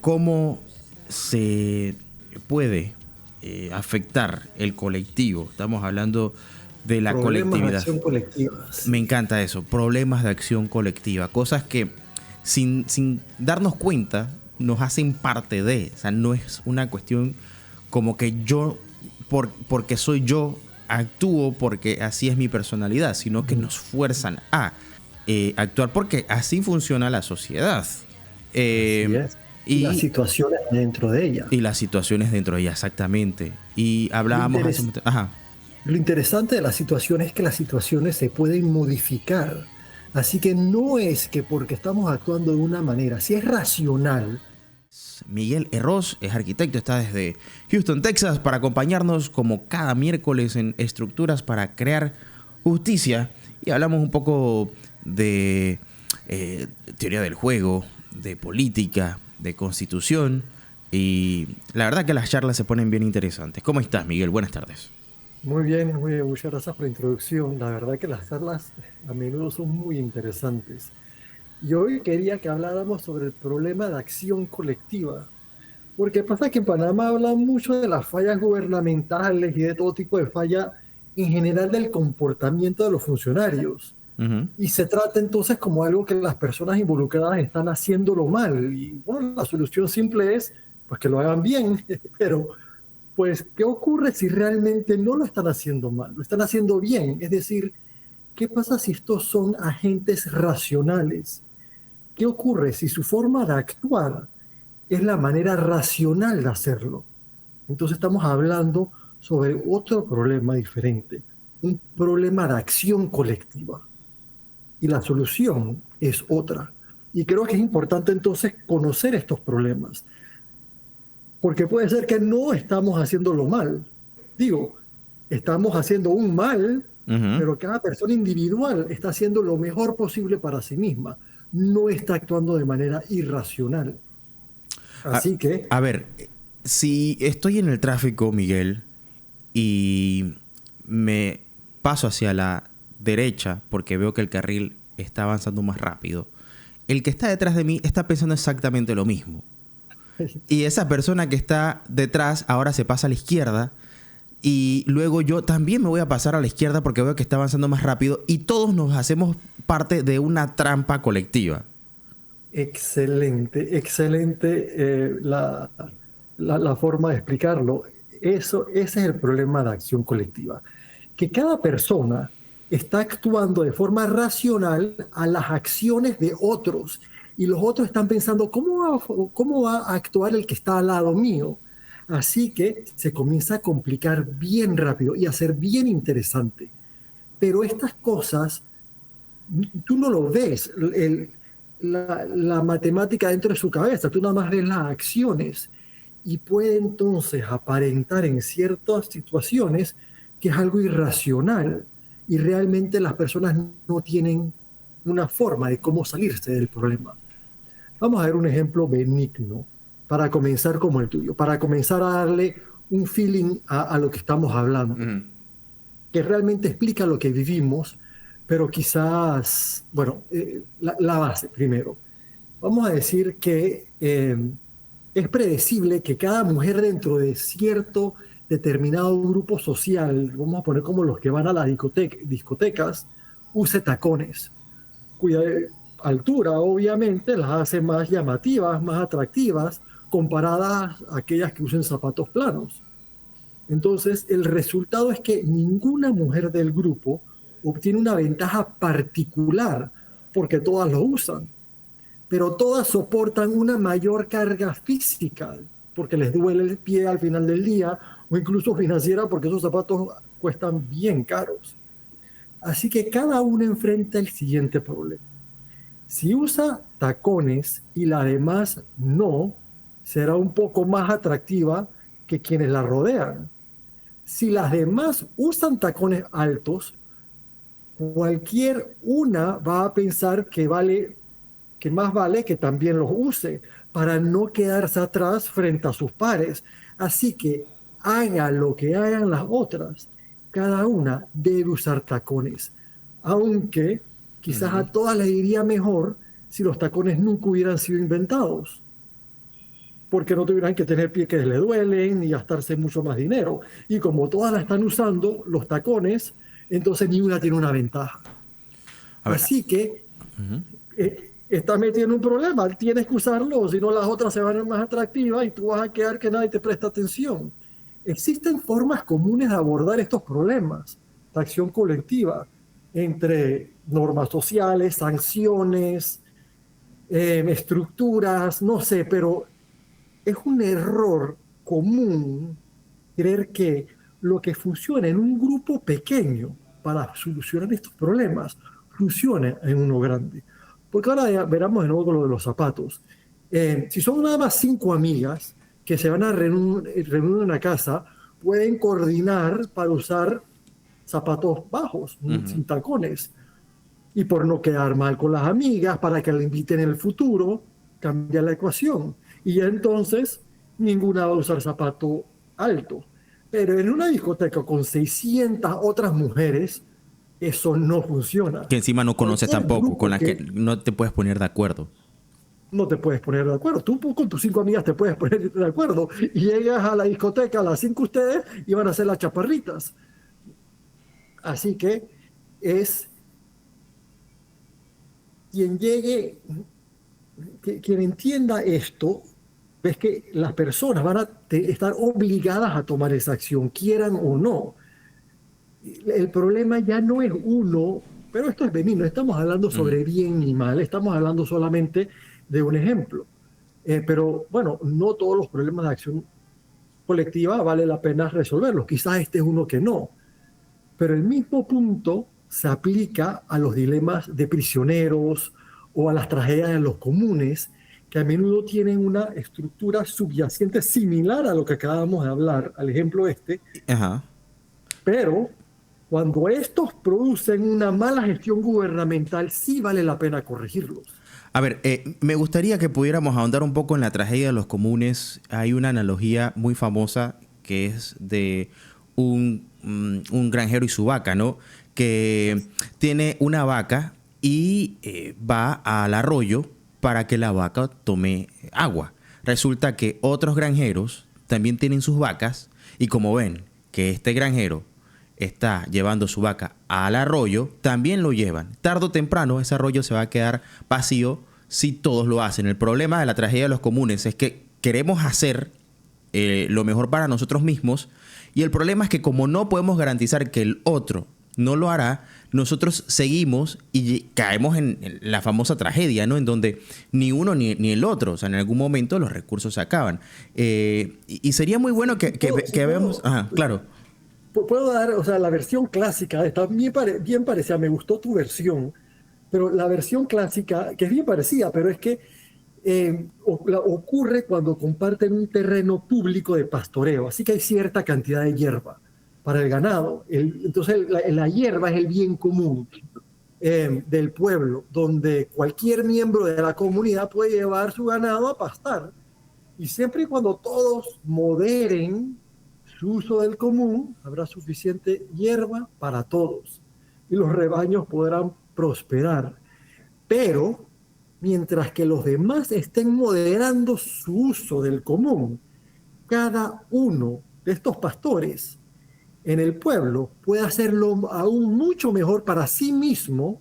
cómo se puede afectar el colectivo. Estamos hablando de la Problemas colectividad. de acción colectiva. Me encanta eso, problemas de acción colectiva, cosas que sin darnos cuenta nos hacen parte de, o sea, no es una cuestión como que yo, porque soy yo, actúo porque así es mi personalidad, sino que nos fuerzan a actuar porque así funciona la sociedad. Así es. Y las situaciones dentro de ella. Y las situaciones dentro de ella, exactamente. Y hablábamos hace un momento. Ajá. Lo interesante de las situaciones es que las situaciones se pueden modificar. Así que no es que porque estamos actuando de una manera, si es racional. Miguel Herroz es arquitecto, está desde Houston, Texas, para acompañarnos como cada miércoles en Estructuras para Crear Justicia. Y hablamos un poco de teoría del juego, de política, de constitución. Y la verdad que las charlas se ponen bien interesantes. ¿Cómo estás, Miguel? Buenas tardes. Muy bien, muy bien. Muchas gracias por la introducción. La verdad que las charlas a menudo son muy interesantes. Y hoy quería que habláramos sobre el problema de acción colectiva. Porque pasa que en Panamá hablan mucho de las fallas gubernamentales y de todo tipo de falla en general del comportamiento de los funcionarios. Uh-huh. Y se trata entonces como algo que las personas involucradas están haciéndolo mal. Y bueno, la solución simple es pues que lo hagan bien, pero pues ¿qué ocurre si realmente no lo están haciendo mal? Lo están haciendo bien. Es decir, ¿qué pasa si estos son agentes racionales? ¿Qué ocurre si su forma de actuar es la manera racional de hacerlo? Entonces estamos hablando sobre otro problema diferente, un problema de acción colectiva. Y la solución es otra. Y creo que es importante entonces conocer estos problemas, porque puede ser que no estamos haciéndolo mal. Digo, estamos haciendo un mal, Uh-huh. pero cada persona individual está haciendo lo mejor posible para sí misma. No está actuando de manera irracional. Así que... A ver, si estoy en el tráfico, Miguel, y me paso hacia la derecha porque veo que el carril está avanzando más rápido, el que está detrás de mí está pensando exactamente lo mismo. Y esa persona que está detrás ahora se pasa a la izquierda y luego yo también me voy a pasar a la izquierda porque veo que está avanzando más rápido y todos nos hacemos parte de una trampa colectiva. Excelente, excelente la forma de explicarlo. Ese es el problema de acción colectiva. Que cada persona está actuando de forma racional a las acciones de otros y los otros están pensando, cómo va a actuar el que está al lado mío? Así que se comienza a complicar bien rápido y a ser bien interesante. Pero estas cosas, tú no lo ves. La matemática dentro de su cabeza, tú nada más ves las acciones y puede entonces aparentar en ciertas situaciones que es algo irracional y realmente las personas no tienen una forma de cómo salirse del problema. Vamos a ver un ejemplo benigno para comenzar como el tuyo, para comenzar a darle un feeling a lo que estamos hablando, que realmente explica lo que vivimos, pero quizás, bueno, la base primero. Vamos a decir que es predecible que cada mujer dentro de cierto determinado grupo social, vamos a poner como los que van a las discotecas, use tacones, cuya altura obviamente las hace más llamativas, más atractivas, comparadas a aquellas que usen zapatos planos. Entonces, el resultado es que ninguna mujer del grupo obtiene una ventaja particular porque todas lo usan, pero todas soportan una mayor carga física porque les duele el pie al final del día o incluso financiera porque esos zapatos cuestan bien caros. Así que cada una enfrenta el siguiente problema. Si usa tacones y la demás no, será un poco más atractiva que quienes la rodean. Si las demás usan tacones altos, cualquier una va a pensar que más vale que también los use para no quedarse atrás frente a sus pares. Así que haga lo que hagan las otras, cada una debe usar tacones, aunque quizás a todas les iría mejor si los tacones nunca hubieran sido inventados. porque no tuvieran que tener pies que les duelen ni gastarse mucho más dinero. Y como todas la están usando, los tacones, entonces ni una tiene una ventaja. A ver, Así que está metido en un problema, tienes que usarlo, si no las otras se van a ver más atractivas y tú vas a quedar que nadie te presta atención. Existen formas comunes de abordar estos problemas, la acción colectiva, entre normas sociales, sanciones, estructuras, no sé, pero es un error común creer que lo que funciona en un grupo pequeño para solucionar estos problemas funciona en uno grande. Porque ahora ya veremos de nuevo con lo de los zapatos. Si son nada más 5 amigas que se van a reunir en una casa, pueden coordinar para usar zapatos bajos, sin tacones. Y por no quedar mal con las amigas, para que la inviten en el futuro, cambia la ecuación. Y ya entonces ninguna va a usar zapato alto. Pero en una discoteca con 600 otras mujeres, eso no funciona. que encima no conoces Cualquier tampoco, con grupo la que no te puedes poner de acuerdo. no te puedes poner de acuerdo. Tú con tus 5 amigas te puedes poner de acuerdo. Y llegas a la discoteca a las 5 ustedes y van a hacer las chaparritas. Así que es quien llegue, quien entienda esto, ves que las personas van a estar obligadas a tomar esa acción, quieran o no. El problema ya no es uno, pero esto es benigno, estamos hablando sobre bien y mal, estamos hablando solamente de un ejemplo. Pero bueno, no todos los problemas de acción colectiva vale la pena resolverlos, quizás este es uno que no, pero el mismo punto se aplica a los dilemas de prisioneros o a las tragedias de los comunes, que a menudo tienen una estructura subyacente similar a lo que acabamos de hablar, al ejemplo este, Ajá. pero cuando estos producen una mala gestión gubernamental, sí vale la pena corregirlos. A ver, me gustaría que pudiéramos ahondar un poco en la tragedia de los comunes. Hay una analogía muy famosa que es de un granjero y su vaca, ¿no? Que tiene una vaca y va al arroyo para que la vaca tome agua. Resulta que otros granjeros también tienen sus vacas y como ven que este granjero está llevando su vaca al arroyo, también lo llevan. Tarde o temprano ese arroyo se va a quedar vacío si todos lo hacen. El problema de la tragedia de los comunes es que queremos hacer lo mejor para nosotros mismos y el problema es que como no podemos garantizar que el otro no lo hará, nosotros seguimos y caemos en la famosa tragedia, ¿no? En donde ni uno ni el otro, o sea, en algún momento los recursos se acaban. Y sería muy bueno que veamos... Ajá, claro. Puedo dar, o sea, la versión clásica, está bien parecida, me gustó tu versión, pero la versión clásica, que es bien parecida, pero es que ocurre cuando comparten un terreno público de pastoreo, así que hay cierta cantidad de hierba para el ganado. Entonces la hierba es el bien común del pueblo, donde cualquier miembro de la comunidad puede llevar su ganado a pastar. Y siempre y cuando todos moderen su uso del común, habrá suficiente hierba para todos y los rebaños podrán prosperar. Pero mientras que los demás estén moderando su uso del común, cada uno de estos pastores en el pueblo puede hacerlo aún mucho mejor para sí mismo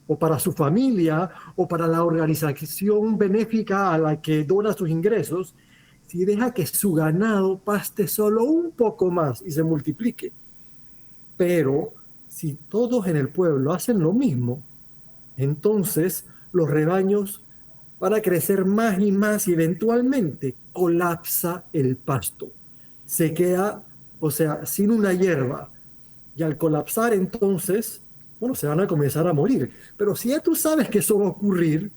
o para su familia o para la organización benéfica a la que dona sus ingresos, si deja que su ganado paste solo un poco más y se multiplique. Pero si todos en el pueblo hacen lo mismo, entonces los rebaños van a crecer más y más y eventualmente colapsa el pasto. Se queda, o sea, sin una hierba. Y al colapsar entonces, bueno, se van a comenzar a morir. Pero si ya tú sabes que eso va a ocurrir,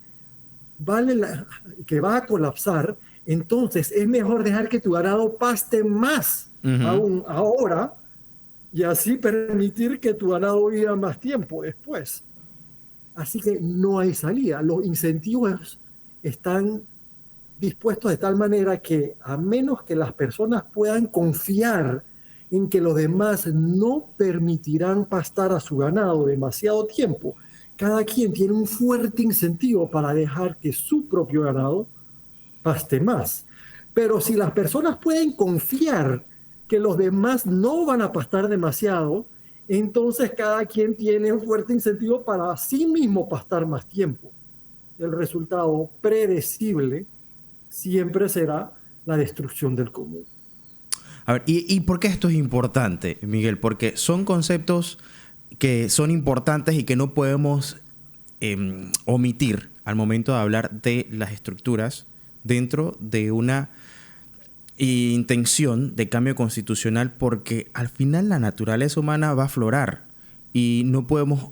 que va a colapsar, entonces es mejor dejar que tu ganado paste más aún ahora y así permitir que tu ganado viva más tiempo después. Así que no hay salida. Los incentivos están dispuestos de tal manera que a menos que las personas puedan confiar en que los demás no permitirán pastar a su ganado demasiado tiempo, cada quien tiene un fuerte incentivo para dejar que su propio ganado paste más. Pero si las personas pueden confiar que los demás no van a pastar demasiado, entonces cada quien tiene un fuerte incentivo para sí mismo pastar más tiempo. El resultado predecible siempre será la destrucción del común. A ver, ¿y por qué esto es importante, Miguel? Porque son conceptos que son importantes y que no podemos omitir al momento de hablar de las estructuras dentro de una intención de cambio constitucional, porque al final la naturaleza humana va a aflorar y no podemos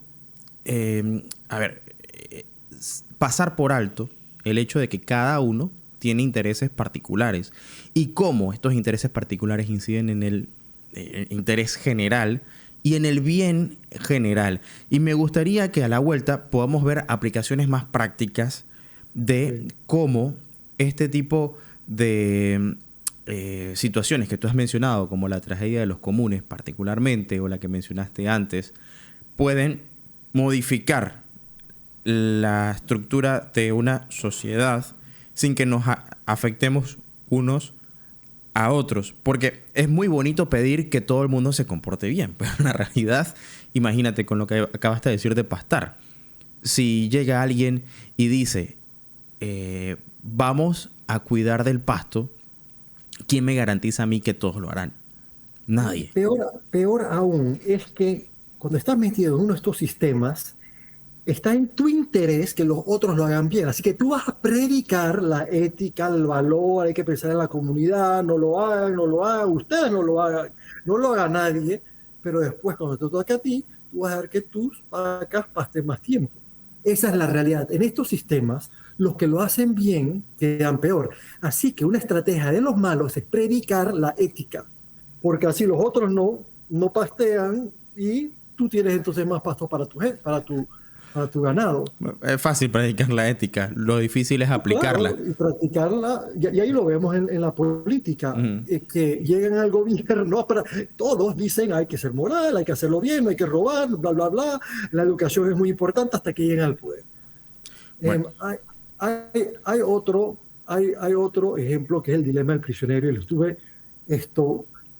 pasar por alto el hecho de que cada uno tiene intereses particulares y cómo estos intereses particulares inciden en el interés general y en el bien general. Y me gustaría que a la vuelta podamos ver aplicaciones más prácticas de cómo este tipo de situaciones que tú has mencionado, como la tragedia de los comunes particularmente, o la que mencionaste antes, pueden modificar la estructura de una sociedad sin que nos afectemos unos a otros. Porque es muy bonito pedir que todo el mundo se comporte bien, pero en la realidad, imagínate con lo que acabaste de decir de pastar. Si llega alguien y dice, vamos a cuidar del pasto, ¿quién me garantiza a mí que todos lo harán? Nadie. Peor aún es que cuando estás metido en uno de estos sistemas, está en tu interés que los otros lo hagan bien. Así que tú vas a predicar la ética, el valor, hay que pensar en la comunidad, no lo hagan, ustedes no lo hagan, no lo haga nadie, pero después cuando te toque a ti, tú vas a ver que tus vacas pasten más tiempo. Esa es la realidad. En estos sistemas, los que lo hacen bien quedan peor. Así que una estrategia de los malos es predicar la ética, porque así los otros no pastean y tú tienes entonces más pasto para tu ganado. Es fácil predicar la ética, lo difícil es aplicarla. Claro, y practicarla, y ahí lo vemos en la política, que llegan al gobierno, todos dicen hay que ser moral, hay que hacerlo bien, no hay que robar, bla, bla, bla, la educación es muy importante hasta que lleguen al poder. Bueno. Hay otro ejemplo que es el dilema del prisionero, y lo estuve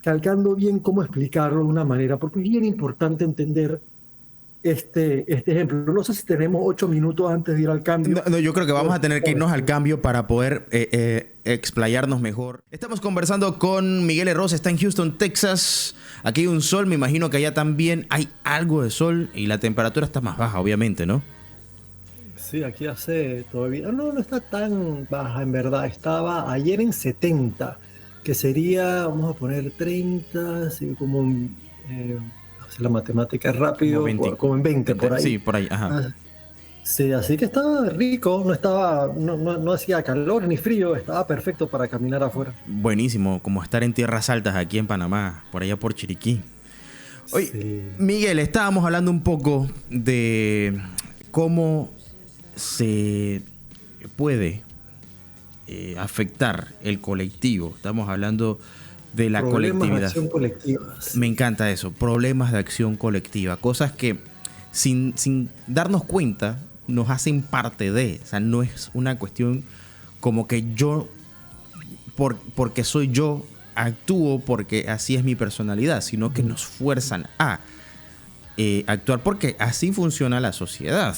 calcando bien cómo explicarlo de una manera, porque es bien importante entender este ejemplo. No sé si tenemos 8 minutos antes de ir al cambio. No, yo creo que vamos a tener que irnos al cambio para poder explayarnos mejor. Estamos conversando con Miguel Herroz, está en Houston, Texas. Aquí hay un sol, me imagino que allá también hay algo de sol y la temperatura está más baja, obviamente, ¿no? Sí, aquí hace todavía... No está tan baja, en verdad. Estaba ayer en 70, que sería, vamos a poner 30, así como... hacer la matemática rápido, como en 20 por ahí. Sí, por ahí, ajá. Sí, así que estaba rico, no hacía calor ni frío, estaba perfecto para caminar afuera. Buenísimo, como estar en tierras altas aquí en Panamá, por allá por Chiriquí. Oye, sí. Miguel, estábamos hablando un poco de cómo se puede afectar el colectivo. Estamos hablando de la colectividad. De acción colectiva. Me encanta eso, problemas de acción colectiva, cosas que sin darnos cuenta nos hacen parte de, o sea, no es una cuestión como que yo, porque soy yo, actúo porque así es mi personalidad, sino que nos fuerzan a actuar porque así funciona la sociedad.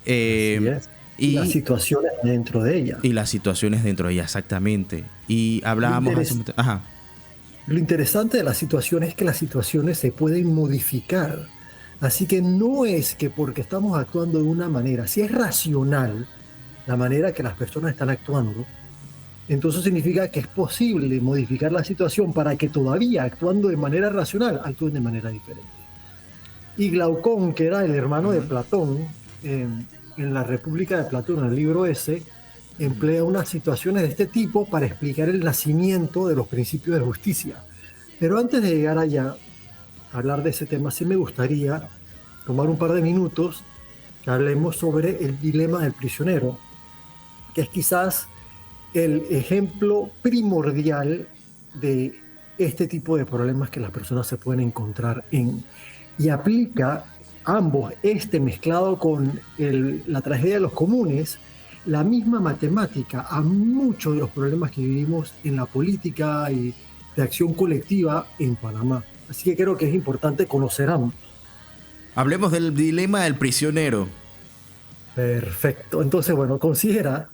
Y las situaciones dentro de ella. Y las situaciones dentro de ella, exactamente. Y hablábamos Ajá. Lo interesante de la situación es que las situaciones se pueden modificar. Así que no es que porque estamos actuando de una manera, si es racional la manera que las personas están actuando, entonces significa que es posible modificar la situación para que todavía actuando de manera racional actúen de manera diferente. Y Glaucón, que era el hermano de Platón, en la República de Platón, en el libro ese, emplea unas situaciones de este tipo para explicar el nacimiento de los principios de justicia. Pero antes de llegar allá, a hablar de ese tema, sí me gustaría tomar un par de minutos que hablemos sobre el dilema del prisionero, que es quizás el ejemplo primordial de este tipo de problemas que las personas se pueden encontrar en. Y aplica ambos, mezclado con la tragedia de los comunes, la misma matemática a muchos de los problemas que vivimos en la política y de acción colectiva en Panamá. Así que creo que es importante conocer ambos. Hablemos del dilema del prisionero. Perfecto. Entonces, bueno, considera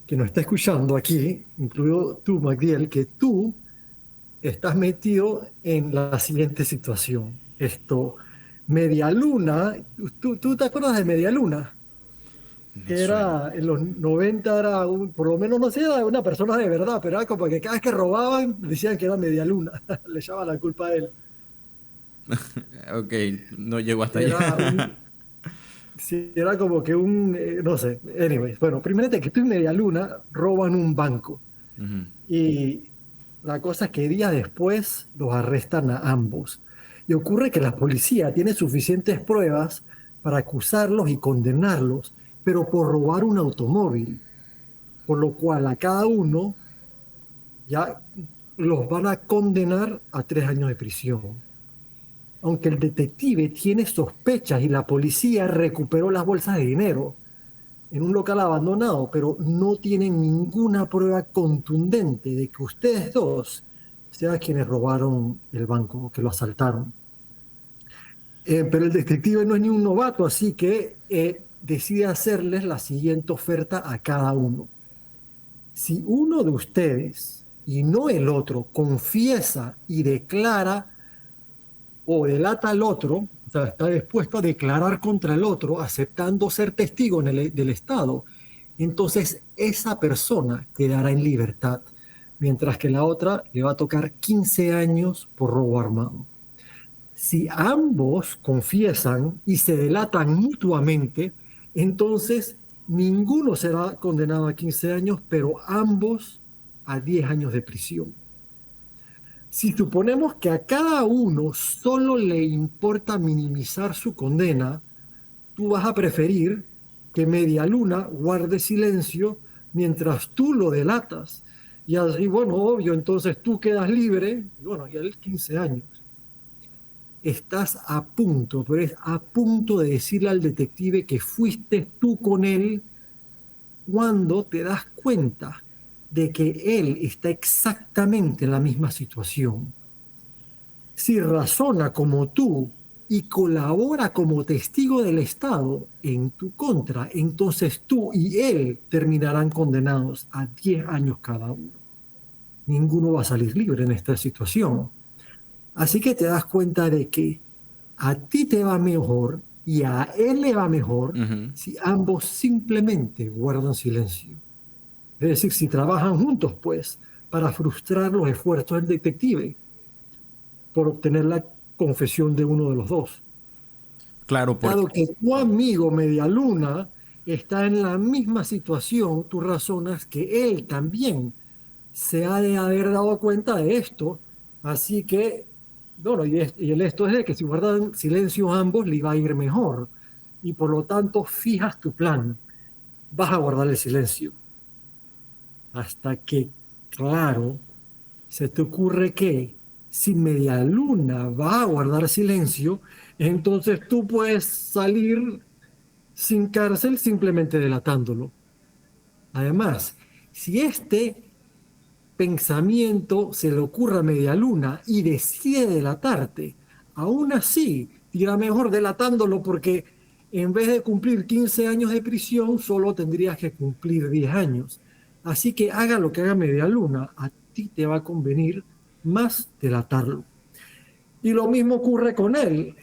que nos está escuchando aquí, incluido tú, Magdiel, que tú estás metido en la siguiente situación. Media Luna, ¿tú te acuerdas de Media Luna? Me Que suena. era, en los 90 era, por lo menos no sé, era una persona de verdad, pero era como que cada vez que robaban decían que era Media Luna, le echaban la culpa a él. Ok, no llego hasta Era allá. un, sí, era como que no sé, anyways, bueno, primero que tú y Media Luna roban un banco Ujú. y la cosa es que días después los arrestan a ambos. Y ocurre que la policía tiene suficientes pruebas para acusarlos y condenarlos, pero por robar un automóvil, por lo cual a cada uno ya los van a condenar a 3 años de prisión. Aunque el detective tiene sospechas y la policía recuperó las bolsas de dinero en un local abandonado, pero no tienen ninguna prueba contundente de que ustedes dos sean quienes robaron el banco o que lo asaltaron. Pero el detective no es ni un novato, así que decide hacerles la siguiente oferta a cada uno. Si uno de ustedes y no el otro confiesa y declara o delata al otro, o sea, está dispuesto a declarar contra el otro, aceptando ser testigo del Estado, entonces esa persona quedará en libertad, mientras que la otra le va a tocar 15 años por robo armado. Si ambos confiesan y se delatan mutuamente, entonces ninguno será condenado a 15 años, pero ambos a 10 años de prisión. Si suponemos que a cada uno solo le importa minimizar su condena, tú vas a preferir que Media Luna guarde silencio mientras tú lo delatas. Y así, bueno, obvio, entonces tú quedas libre, y bueno, y él 15 años. Estás a punto, pero es a punto de decirle al detective que fuiste tú con él cuando te das cuenta de que él está exactamente en la misma situación. Si razona como tú y colabora como testigo del Estado en tu contra, entonces tú y él terminarán condenados a 10 años cada uno. Ninguno va a salir libre en esta situación. Así que te das cuenta de que a ti te va mejor y a él le va mejor Ujú. si ambos simplemente guardan silencio. Es decir, si trabajan juntos, pues, para frustrar los esfuerzos del detective por obtener la confesión de uno de los dos. Claro, Dado porque... que tu amigo Medialuna está en la misma situación, tú razonas que él también se ha de haber dado cuenta de esto, así que, bueno, y el esto es de que si guardan silencio ambos, le va a ir mejor, y por lo tanto fijas tu plan, vas a guardar el silencio, hasta que, claro, se te ocurre que si Medialuna va a guardar silencio, entonces tú puedes salir sin cárcel simplemente delatándolo. Además, si este pensamiento se le ocurre a Medialuna y decide delatarte, aún así, irá mejor delatándolo porque en vez de cumplir 15 años de prisión, solo tendrías que cumplir 10 años. Así que haga lo que haga Medialuna, a ti te va a convenir más delatarlo. Y lo mismo ocurre con él.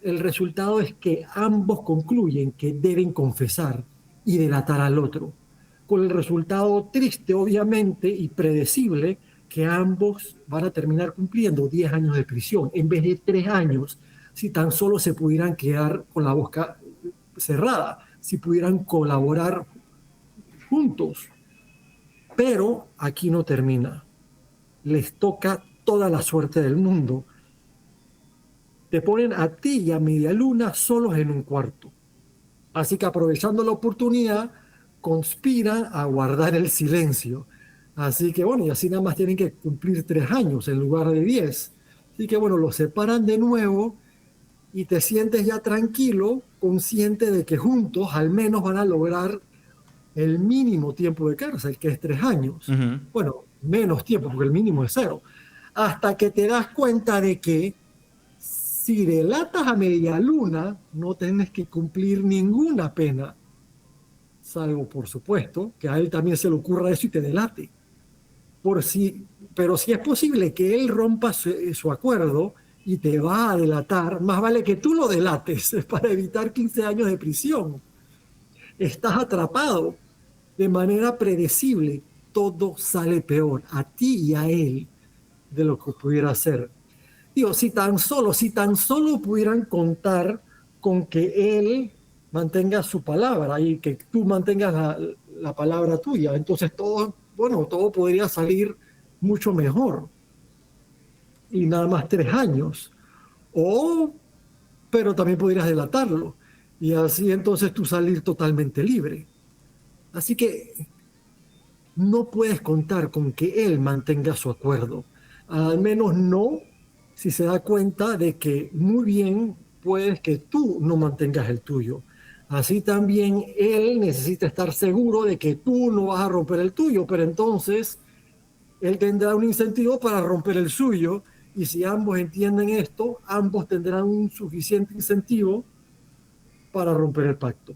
El resultado es que ambos concluyen que deben confesar y delatar al otro, con el resultado triste, obviamente, y predecible, que ambos van a terminar cumpliendo 10 años de prisión en vez de 3 años, si tan solo se pudieran quedar con la boca cerrada, si pudieran colaborar juntos. Pero aquí no termina. Les toca toda la suerte del mundo. Te ponen a ti y a Medialuna solos en un cuarto. Así que aprovechando la oportunidad, conspiran a guardar el silencio. Así que bueno, y así nada más tienen que cumplir 3 años en lugar de 10. Así que bueno, los separan de nuevo y te sientes ya tranquilo, consciente de que juntos al menos van a lograr el mínimo tiempo de cárcel, que es 3 años. Ujú. Bueno, menos tiempo, porque el mínimo es 0. Hasta que te das cuenta de que si delatas a media luna, no tienes que cumplir ninguna pena, salvo, por supuesto, que a él también se le ocurra eso y te delate. Pero si es posible que él rompa su acuerdo y te va a delatar, más vale que tú lo delates para evitar 15 años de prisión. Estás atrapado de manera predecible. Todo sale peor a ti y a él de lo que pudiera ser. Digo, si tan solo pudieran contar con que él mantenga su palabra y que tú mantengas la palabra tuya, entonces todo, bueno, todo podría salir mucho mejor. Y nada más 3 años. O, pero también podrías delatarlo. Y así entonces tú salir totalmente libre. Así que no puedes contar con que él mantenga su acuerdo. Al menos no si se da cuenta de que muy bien puedes que tú no mantengas el tuyo. Así también él necesita estar seguro de que tú no vas a romper el tuyo, pero entonces él tendrá un incentivo para romper el suyo, y si ambos entienden esto, ambos tendrán un suficiente incentivo para romper el pacto.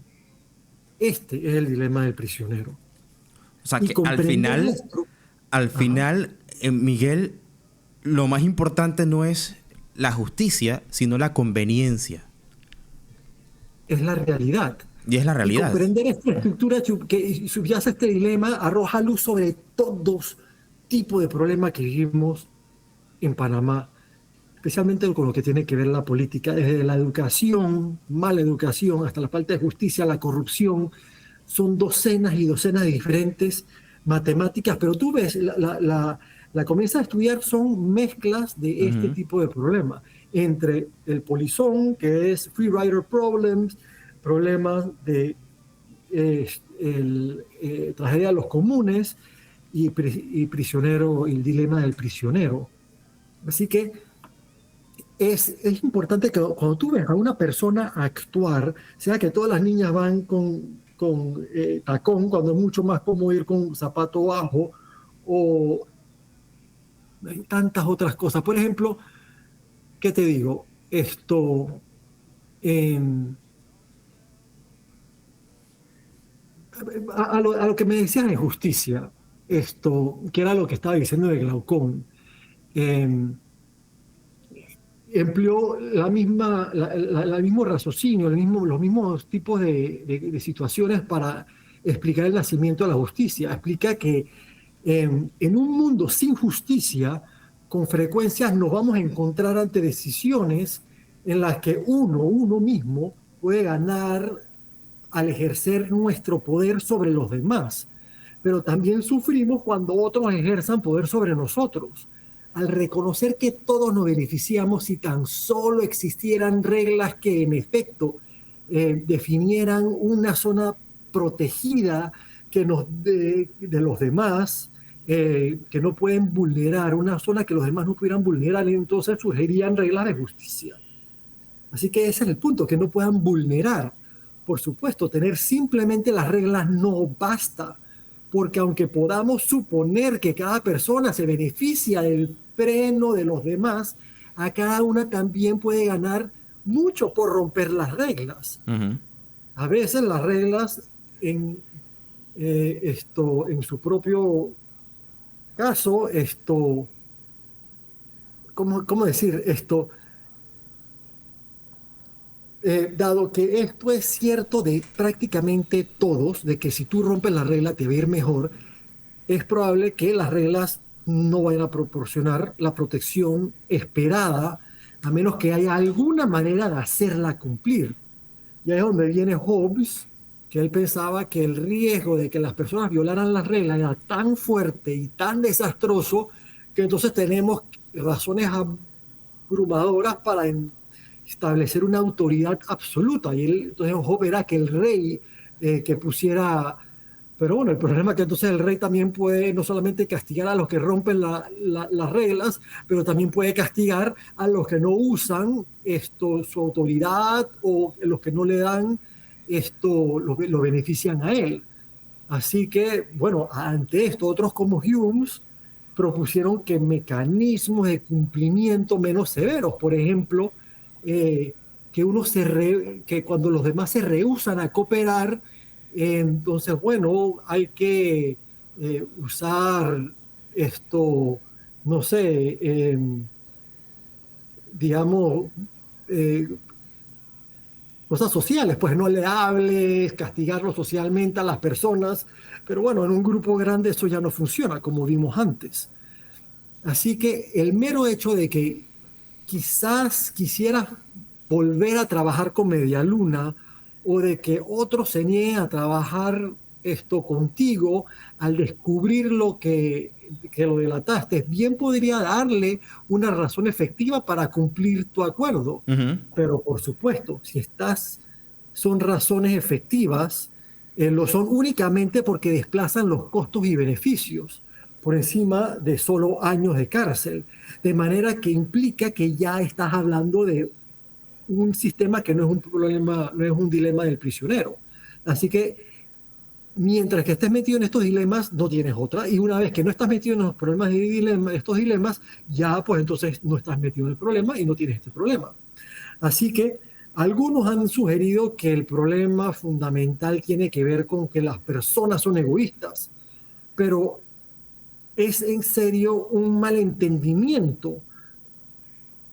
Este es el dilema del prisionero. O sea Y que comprender esto, al ajá, final, Miguel, lo más importante no es la justicia, sino la conveniencia. es la realidad. Y es la Y realidad. comprender esta estructura que subyace este dilema arroja luz sobre todos tipos de problemas que vivimos en Panamá, especialmente con lo que tiene que ver la política, desde la educación, mala educación, hasta la falta de justicia, la corrupción. Son docenas y docenas de diferentes matemáticas, pero tú ves, la comienzas a estudiar, son mezclas de este Ujú. tipo de problemas, entre el polizón, que es free rider problems, problemas de tragedia de los comunes y prisionero, el dilema del prisionero. Así que es importante que cuando tú ves a una persona actuar, sea que todas las niñas van con tacón, cuando es mucho más cómodo ir con zapato bajo, o hay tantas otras cosas. Por ejemplo, ¿qué te digo? En- a lo que me decían en justicia, que era lo que estaba diciendo de Glaucón. em, Empleó el mismo raciocinio, los mismos tipos de situaciones para explicar el nacimiento de la justicia. Explica que en un mundo sin justicia, con frecuencia nos vamos a encontrar ante decisiones en las que uno mismo, puede ganar al ejercer nuestro poder sobre los demás, pero también sufrimos cuando otros ejerzan poder sobre nosotros. Al reconocer que todos nos beneficiamos si tan solo existieran reglas que en efecto definieran una zona protegida de los demás, que no pueden vulnerar, una zona que los demás no pudieran vulnerar, y entonces surgirían reglas de justicia. Así que ese es el punto, que no puedan vulnerar. Por supuesto, tener simplemente las reglas no basta, porque aunque podamos suponer que cada persona se beneficia del freno de los demás, a cada una también puede ganar mucho por romper las reglas. Ujú. A veces las reglas en su propio caso, ¿cómo decir esto? Dado que esto es cierto de prácticamente todos, de que si tú rompes la regla te va a ir mejor, es probable que las reglas no vayan a proporcionar la protección esperada, a menos que haya alguna manera de hacerla cumplir. Y ahí es donde viene Hobbes, que él pensaba que el riesgo de que las personas violaran las reglas era tan fuerte y tan desastroso que entonces tenemos razones abrumadoras para establecer una autoridad absoluta. Y él, entonces Hobbes era que el rey que pusiera... Pero bueno, el problema es que entonces el rey también puede no solamente castigar a los que rompen las reglas, pero también puede castigar a los que no usan su autoridad, o los que no le dan lo benefician a él. Así que, bueno, ante esto, otros como Hume propusieron que mecanismos de cumplimiento menos severos, por ejemplo, que cuando los demás se rehúsan a cooperar, entonces, bueno, hay que usar esto, no sé, digamos, eh, cosas sociales, pues no le hables, castigarlo socialmente a las personas, pero bueno, en un grupo grande eso ya no funciona, como vimos antes. Así que el mero hecho de que quizás quisieras volver a trabajar con Medialuna o de que otros se nieguen a trabajar esto contigo al descubrir que lo delataste, bien podría darle una razón efectiva para cumplir tu acuerdo. Ujú. Pero por supuesto, si son razones efectivas, lo son únicamente porque desplazan los costos y beneficios por encima de solo años de cárcel, de manera que implica que ya estás hablando de un sistema que no es un problema, no es un dilema del prisionero. Así que mientras que estés metido en estos dilemas, no tienes otra. Y una vez que no estás metido en los problemas de estos dilemas, ya pues entonces no estás metido en el problema y no tienes este problema. Así que algunos han sugerido que el problema fundamental tiene que ver con que las personas son egoístas, pero es en serio un malentendimiento.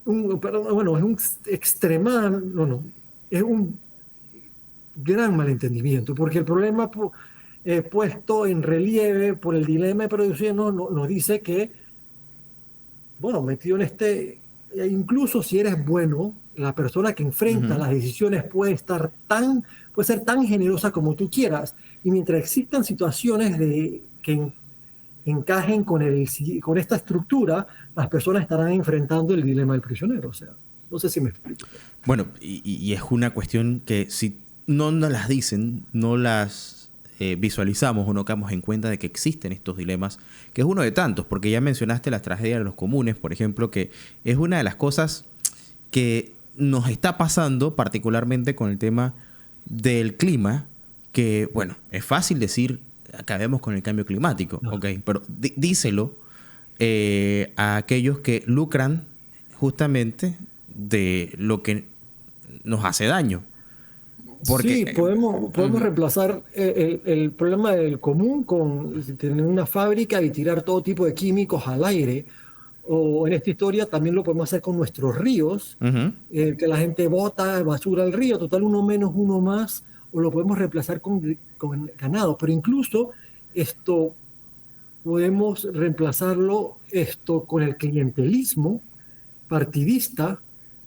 Bueno, es un extremal, no, es un gran malentendimiento, porque el problema puesto en relieve por el dilema de producción nos dice que, bueno, metido en incluso si eres bueno, la persona que enfrenta Ujú. las decisiones puede ser tan generosa como tú quieras, y mientras existan situaciones que encajen con esta estructura, las personas estarán enfrentando el dilema del prisionero. O sea, no sé si me explico. Bueno, y es una cuestión que si no nos las dicen, no las visualizamos o no caemos en cuenta de que existen estos dilemas, que es uno de tantos, porque ya mencionaste la tragedia de los comunes, por ejemplo, que es una de las cosas que nos está pasando, particularmente con el tema del clima, que, bueno, es fácil decir, acabemos con el cambio climático, No. ok, pero díselo a aquellos que lucran justamente de lo que nos hace daño. Porque Sí, podemos reemplazar el problema del común con tener una fábrica y tirar todo tipo de químicos al aire. O en esta historia también lo podemos hacer con nuestros ríos, ujú, que la gente bota basura al río, total uno menos, uno más, o lo podemos reemplazar con ganado. Pero incluso esto podemos reemplazarlo con el clientelismo partidista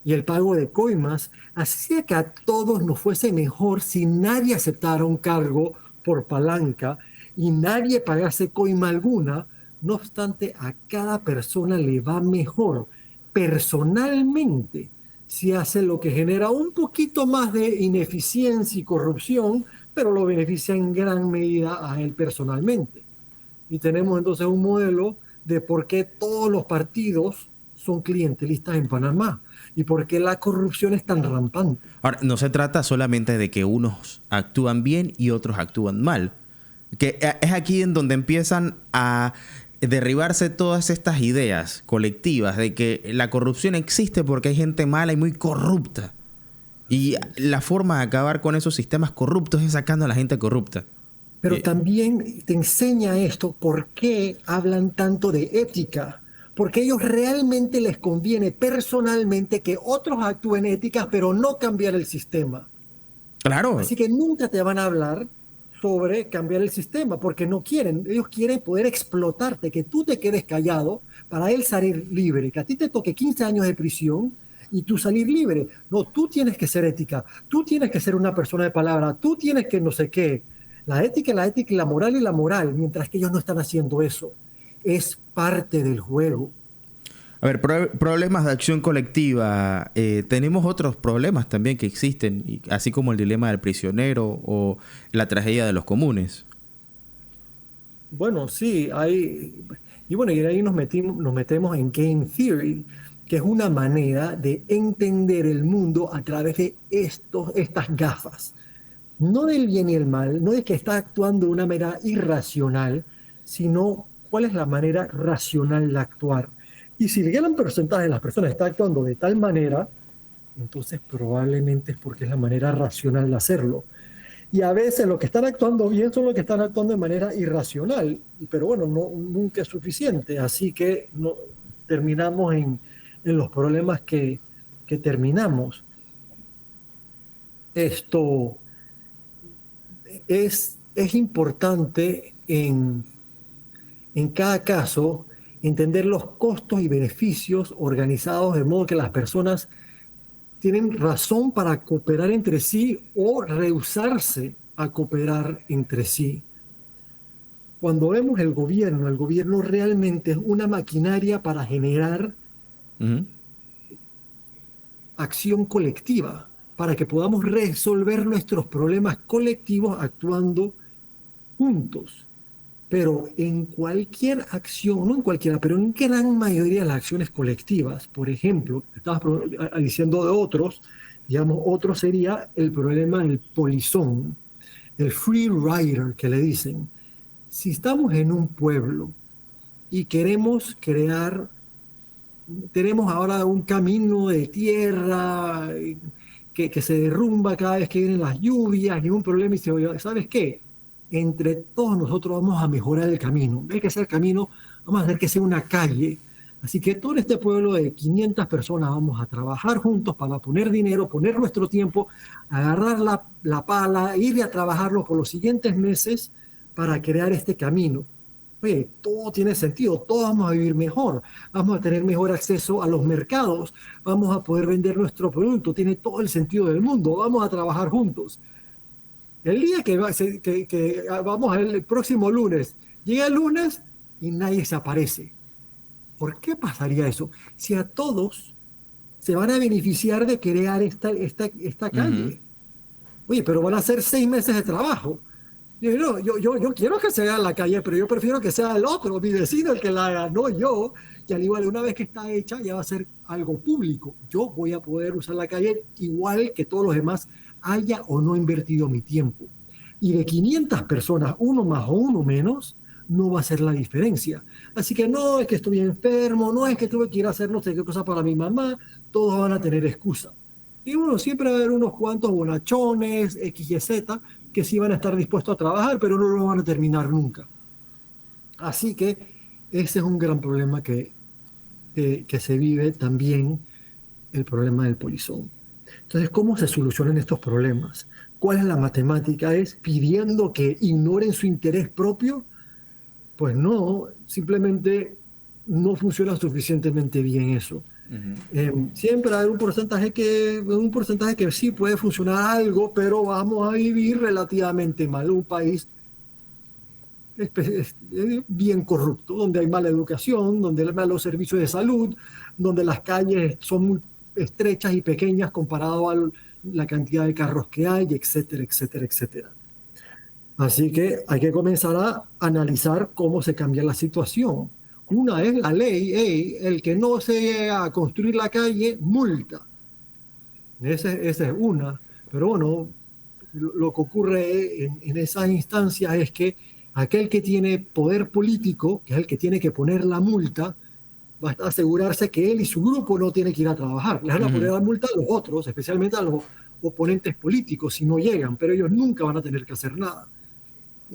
y el pago de coimas, hacía que a todos nos fuese mejor si nadie aceptara un cargo por palanca y nadie pagase coima alguna. No obstante, a cada persona le va mejor personalmente si hace lo que genera un poquito más de ineficiencia y corrupción, pero lo beneficia en gran medida a él personalmente. Y tenemos entonces un modelo de por qué todos los partidos son clientelistas en Panamá y por qué la corrupción es tan rampante. ahora, no se trata solamente de que unos actúan bien y otros actúan mal. Que es aquí en donde empiezan a derribarse todas estas ideas colectivas de que la corrupción existe porque hay gente mala y muy corrupta. Y la forma de acabar con esos sistemas corruptos es sacando a la gente corrupta. Pero Eh, también te enseña esto por qué hablan tanto de ética. Porque a ellos realmente les conviene personalmente que otros actúen éticas, pero no cambiar el sistema. claro. Así que nunca te van a hablar sobre cambiar el sistema, porque no quieren. Ellos quieren poder explotarte, que tú te quedes callado para él salir libre, que a ti te toque 15 años de prisión y tú salir libre. No, tú tienes que ser ética, tú tienes que ser una persona de palabra, tú tienes que no sé qué. La ética y la moral, mientras que ellos no están haciendo eso. Es parte del juego. A ver, problemas de acción colectiva. Tenemos otros problemas también que existen, así como el dilema del prisionero o la tragedia de los comunes. Bueno, sí, y bueno, y de ahí nos metemos en Game Theory, que es una manera de entender el mundo a través de estas gafas. no del bien y el mal, no de que está actuando de una manera irracional, sino cuál es la manera racional de actuar. Y si el gran porcentaje de las personas está actuando de tal manera, entonces probablemente es porque es la manera racional de hacerlo. Y a veces los que están actuando bien son los que están actuando de manera irracional, pero bueno, no, nunca es suficiente, así que no, terminamos en los problemas que terminamos. Esto es importante en cada caso entender los costos y beneficios organizados de modo que las personas tienen razón para cooperar entre sí o rehusarse a cooperar entre sí. Cuando vemos el gobierno realmente es una maquinaria para generar Ujú. acción colectiva, para que podamos resolver nuestros problemas colectivos actuando juntos. Pero en cualquier acción, no en cualquiera, pero en gran mayoría de las acciones colectivas, por ejemplo, estabas diciendo de otros, digamos, otro sería el problema del polizón, el free rider que le dicen. Si estamos en un pueblo y queremos crear, tenemos ahora un camino de tierra que se derrumba cada vez que vienen las lluvias y un problema y se oye, ¿sabes qué? Entre todos nosotros vamos a mejorar el camino. En vez que sea el camino, vamos a hacer que sea una calle. Así que todo este pueblo de 500 personas vamos a trabajar juntos para poner dinero, poner nuestro tiempo, agarrar la pala, ir a trabajarlo por los siguientes meses para crear este camino. Oye, todo tiene sentido, todos vamos a vivir mejor, vamos a tener mejor acceso a los mercados, vamos a poder vender nuestro producto, tiene todo el sentido del mundo, vamos a trabajar juntos. El día que vamos el próximo lunes, llega el lunes y nadie se aparece. ¿Por qué pasaría eso? Si a todos se van a beneficiar de crear esta Ujú. calle. Oye, pero van a ser 6 meses de trabajo. No, yo quiero que se vea en la calle, pero yo prefiero que sea el otro, mi vecino, el que la haga, no yo. Y al igual, una vez que está hecha, ya va a ser algo público. Yo voy a poder usar la calle igual que todos los demás, haya o no invertido mi tiempo. Y de 500 personas, uno más o uno menos, no va a ser la diferencia. Así que no es que estoy enfermo, no es que tuve que ir a hacer no sé qué cosa para mi mamá, todos van a tener excusa. Y bueno, siempre va a haber unos cuantos bonachones, X y Z, que sí van a estar dispuestos a trabajar, pero no lo van a terminar nunca. Así que ese es un gran problema que se vive también, el problema del polizón. Entonces, ¿cómo se solucionan estos problemas? ¿Cuál es la matemática? ¿Es pidiendo que ignoren su interés propio? Pues no, simplemente no funciona suficientemente bien eso. Ujú. Siempre hay un porcentaje que sí puede funcionar algo, pero vamos a vivir relativamente mal. Un país bien corrupto, donde hay mala educación, donde hay malos servicios de salud, donde las calles son muy estrechas y pequeñas comparado a la cantidad de carros que hay, etcétera, etcétera, etcétera. Así que hay que comenzar a analizar cómo se cambia la situación. Una es la ley, el que no se llega a construir la calle, multa. Esa es una. Pero bueno, lo que ocurre en esas instancias es que aquel que tiene poder político, que es el que tiene que poner la multa, va a asegurarse que él y su grupo no tienen que ir a trabajar. Les van a poner Ujú. la multa a los otros, especialmente a los oponentes políticos, si no llegan, pero ellos nunca van a tener que hacer nada.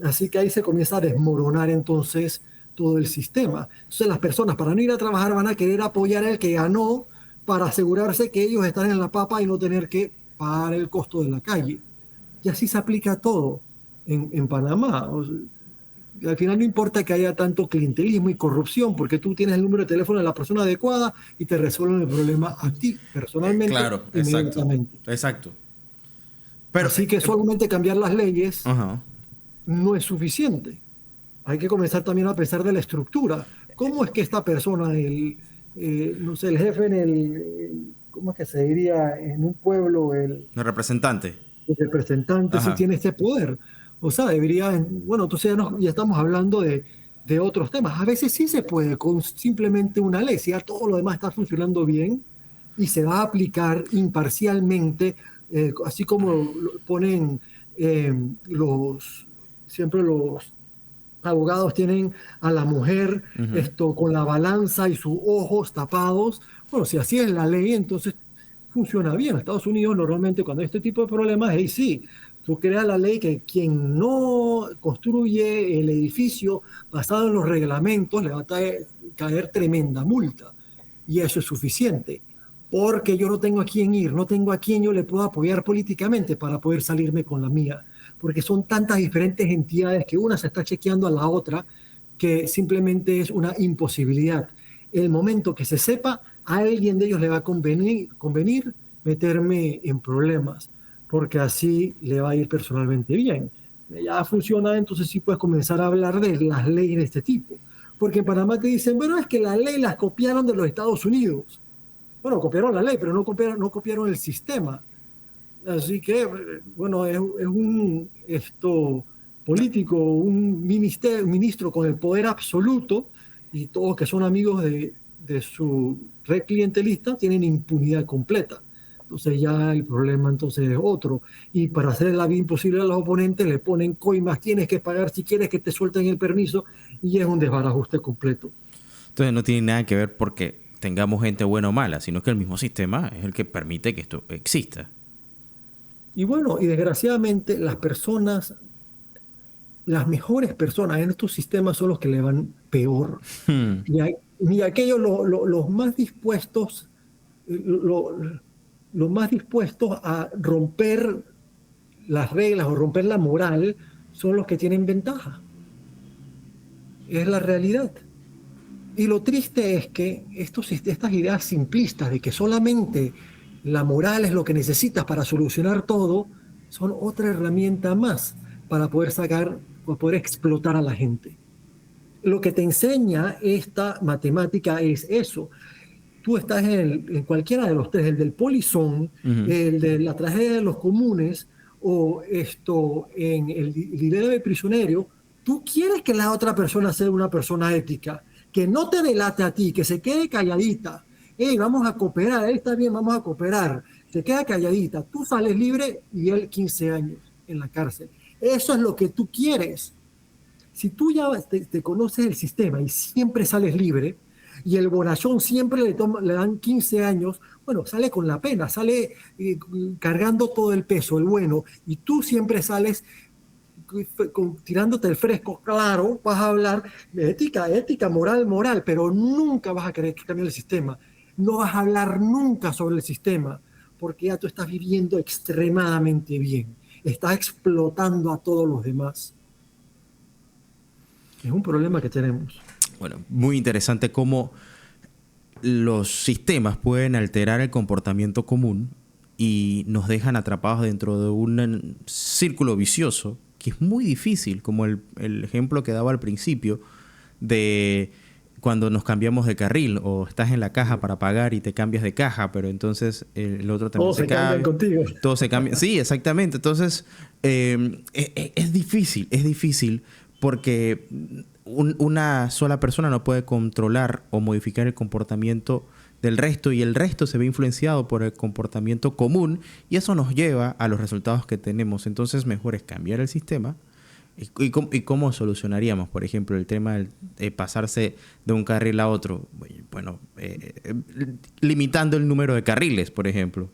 Así que ahí se comienza a desmoronar entonces todo el sistema. Entonces las personas para no ir a trabajar van a querer apoyar al que ganó para asegurarse que ellos están en la papa y no tener que pagar el costo de la calle. Y así se aplica a todo en Panamá. O sea, al final no importa que haya tanto clientelismo y corrupción, porque tú tienes el número de teléfono de la persona adecuada y te resuelven el problema a ti personalmente, Claro, exacto. inmediatamente. Exacto. Pero, Así que solamente cambiar las leyes ajá. no es suficiente. Hay que comenzar también a pensar de la estructura. ¿Cómo es que esta persona, no sé, el jefe ¿cómo es que se diría en un pueblo, El representante. el representante, si Ajá. tiene este poder? O sea, debería, bueno, entonces ya estamos hablando de otros temas. A veces sí se puede con simplemente una ley, si ya todo lo demás está funcionando bien y se va a aplicar imparcialmente, así como lo ponen eh, los, siempre los abogados tienen a la mujer Ujú. con la balanza y sus ojos tapados. Bueno, si así es la ley, entonces funciona bien. En Estados Unidos normalmente cuando hay este tipo de problemas, hey, sí, tú creas la ley que quien no construye el edificio basado en los reglamentos le va a caer tremenda multa. Y eso es suficiente. Porque yo no tengo a quién ir, no tengo a quién yo le puedo apoyar políticamente para poder salirme con la mía. Porque son tantas diferentes entidades que una se está chequeando a la otra que simplemente es una imposibilidad. El momento que se sepa, a alguien de ellos le va a convenir meterme en problemas, porque así le va a ir personalmente bien. Ya funciona, entonces sí puedes comenzar a hablar de las leyes de este tipo. Porque en Panamá te dicen, bueno, es que la ley las copiaron de los Estados Unidos. Bueno, copiaron la ley, pero no copiaron el sistema. Así que, bueno, es un político, un ministro con el poder absoluto y todos que son amigos de su red clientelista tienen impunidad completa. Entonces ya el problema entonces es otro. Y para hacer la vida imposible a los oponentes le ponen coimas, tienes que pagar si quieres que te suelten el permiso y es un desbarajuste completo. Entonces no tiene nada que ver porque tengamos gente buena o mala, sino que el mismo sistema es el que permite que esto exista. Y bueno, y desgraciadamente las mejores personas en estos sistemas son los que le van peor. Hmm. Y aquellos los más dispuestos, lo- los más dispuestos a romper las reglas o romper la moral son los que tienen ventaja. Es la realidad. Y lo triste es que estas ideas simplistas de que solamente la moral es lo que necesitas para solucionar todo, son otra herramienta más para poder explotar a la gente. Lo que te enseña esta matemática es eso. Tú estás en cualquiera de los tres, el del polizón, Ujú. el de la tragedia de los comunes o en el dilema del prisionero. Tú quieres que la otra persona sea una persona ética, que no te delate a ti, que se quede calladita. Hey, vamos a cooperar, está bien, vamos a cooperar. Se queda calladita, tú sales libre y él 15 años en la cárcel. Eso es lo que tú quieres. Si tú ya te conoces el sistema y siempre sales libre, y el bonachón siempre le dan 15 años, bueno, sale con la pena, sale cargando todo el peso, el bueno, y tú siempre sales tirándote el fresco, claro, vas a hablar de ética, ética, moral, moral, pero nunca vas a querer que cambie el sistema. No vas a hablar nunca sobre el sistema, porque ya tú estás viviendo extremadamente bien. Estás explotando a todos los demás. Es un problema que tenemos. Bueno, muy interesante cómo los sistemas pueden alterar el comportamiento común y nos dejan atrapados dentro de un círculo vicioso que es muy difícil, como el ejemplo que daba al principio de cuando nos cambiamos de carril o estás en la caja para pagar y te cambias de caja, pero entonces el otro también Todos se se cambian cambia, contigo. todo se cambia. Sí, exactamente. Entonces es difícil porque una sola persona no puede controlar o modificar el comportamiento del resto y el resto se ve influenciado por el comportamiento común y eso nos lleva a los resultados que tenemos. Entonces mejor es cambiar el sistema. ¿Y cómo solucionaríamos, por ejemplo, el tema de pasarse de un carril a otro? Bueno, limitando el número de carriles, por ejemplo.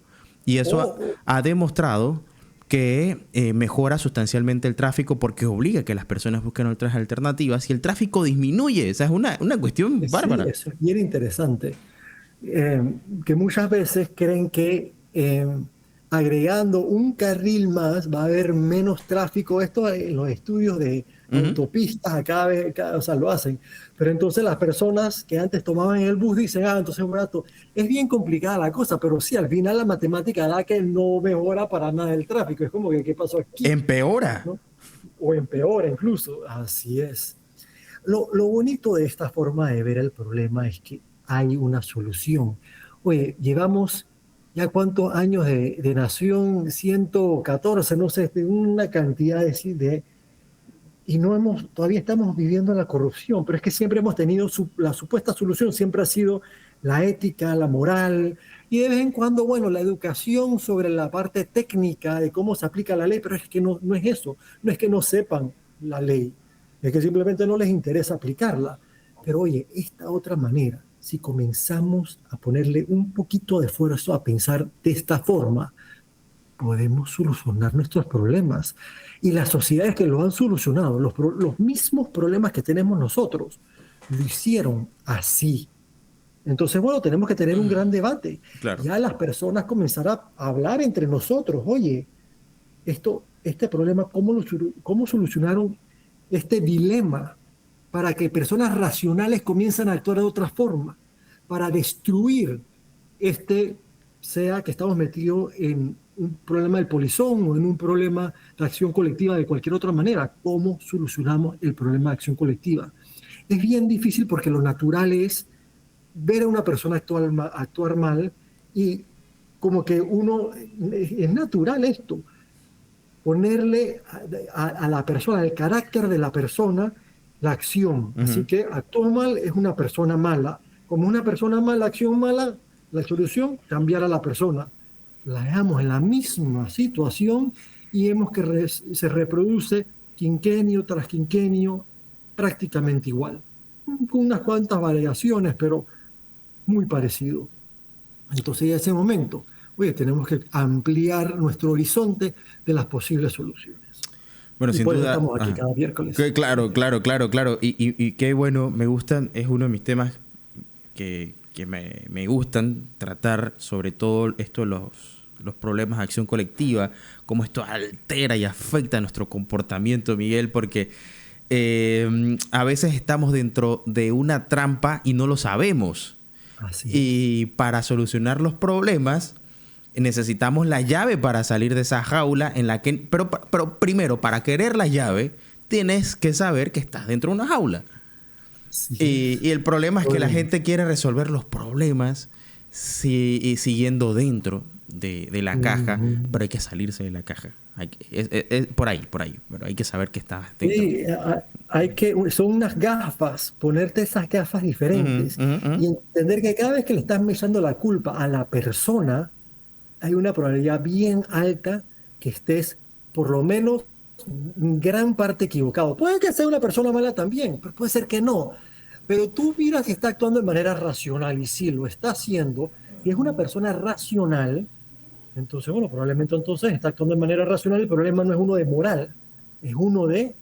Y eso O, ha demostrado que mejora sustancialmente el tráfico porque obliga a que las personas busquen otras alternativas y el tráfico disminuye. Esa es una cuestión sí, bárbara. eso es bien interesante. Que muchas veces creen que agregando un carril más va a haber menos tráfico. Esto en los estudios de Ujú. autopistas, o sea, lo hacen. Pero entonces las personas que antes tomaban el bus dicen, entonces es barato. Es bien complicada la cosa, pero sí, al final la matemática da que no mejora para nada el tráfico. Es como que, ¿qué pasó aquí? Empeora. ¿No? O empeora incluso. Así es. Lo bonito de esta forma de ver el problema es que hay una solución. Oye, llevamos ya cuántos años de nación, 114, no sé, de una cantidad y todavía estamos viviendo la corrupción, pero es que siempre hemos tenido, la supuesta solución siempre ha sido la ética, la moral, y de vez en cuando, bueno, la educación sobre la parte técnica de cómo se aplica la ley, pero es que no es eso, no es que no sepan la ley, es que simplemente no les interesa aplicarla. Pero oye, esta otra manera, si comenzamos a ponerle un poquito de esfuerzo a pensar de esta forma, podemos solucionar nuestros problemas. Y las sociedades que lo han solucionado, los mismos problemas que tenemos nosotros, lo hicieron así. Entonces, bueno, tenemos que tener un gran debate. Claro. Ya las personas comenzar a hablar entre nosotros. Oye, este problema, ¿cómo solucionaron este dilema para que personas racionales comiencen a actuar de otra forma? Para destruir sea que estamos metidos en un problema del polizón o en un problema de acción colectiva de cualquier otra manera. ¿Cómo solucionamos el problema de acción colectiva? Es bien difícil porque lo natural es ver a una persona actuar mal y como que es natural esto, ponerle a la persona, al carácter de la persona, la acción. Así que actuó mal, es una persona mala. Como una persona mala, acción mala, la solución, cambiar a la persona. La dejamos en la misma situación y vemos que se reproduce quinquenio tras quinquenio prácticamente igual, con unas cuantas variaciones, pero muy parecido. Entonces, en ese momento, oye, tenemos que ampliar nuestro horizonte de las posibles soluciones. Bueno, y sin por eso duda. estamos aquí cada miércoles. Claro. Y qué bueno, me gustan, es uno de mis temas que me gustan tratar, sobre todo esto, los problemas de acción colectiva, cómo esto altera y afecta nuestro comportamiento, Miguel, porque a veces estamos dentro de una trampa y no lo sabemos. Y para solucionar los problemas necesitamos la llave para salir de esa jaula en la que... Pero primero, para querer la llave, tienes que saber que estás dentro de una jaula. Y el problema es que la gente quiere resolver los problemas siguiendo dentro de la caja, pero hay que salirse de la caja. Por ahí. Pero hay que saber que estás dentro. Son unas gafas, ponerte esas gafas diferentes y entender que cada vez que le estás echando la culpa a la persona, hay una probabilidad bien alta que estés por lo menos en gran parte equivocado. Puede que sea una persona mala también, pero puede ser que no. Pero tú miras que está actuando de manera racional y si lo está haciendo y es una persona racional, entonces, bueno, probablemente entonces está actuando de manera racional. El problema no es uno de moral, es uno de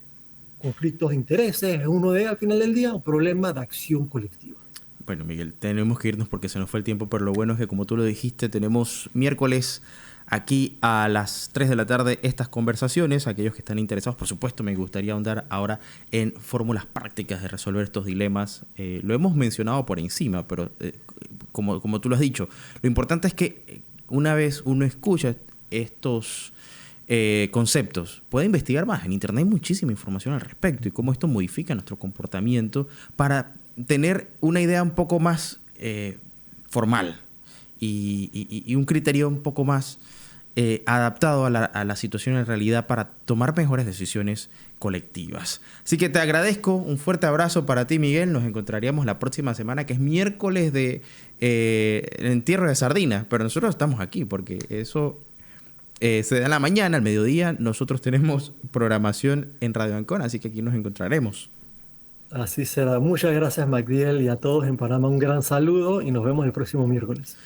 conflictos de intereses, es uno de, al final del día, un problema de acción colectiva. Bueno, Miguel, tenemos que irnos porque se nos fue el tiempo, pero lo bueno es que, como tú lo dijiste, tenemos miércoles aquí a las 3 de la tarde estas conversaciones. Aquellos que están interesados, por supuesto, me gustaría ahondar ahora en fórmulas prácticas de resolver estos dilemas. Lo hemos mencionado por encima, pero como tú lo has dicho, lo importante es que una vez uno escucha estos conceptos, puede investigar más. En Internet hay muchísima información al respecto y cómo esto modifica nuestro comportamiento para tener una idea un poco más formal y un criterio un poco más adaptado a la situación en realidad para tomar mejores decisiones colectivas. Así que te agradezco, un fuerte abrazo para ti, Miguel. Nos encontraríamos la próxima semana, que es miércoles de entierro de sardinas, pero nosotros estamos aquí porque eso se da en la mañana, al mediodía. Nosotros tenemos programación en Radio Ancona, así que aquí nos encontraremos. Así será. Muchas gracias, Magdiel, y a todos en Panamá un gran saludo y nos vemos el próximo miércoles.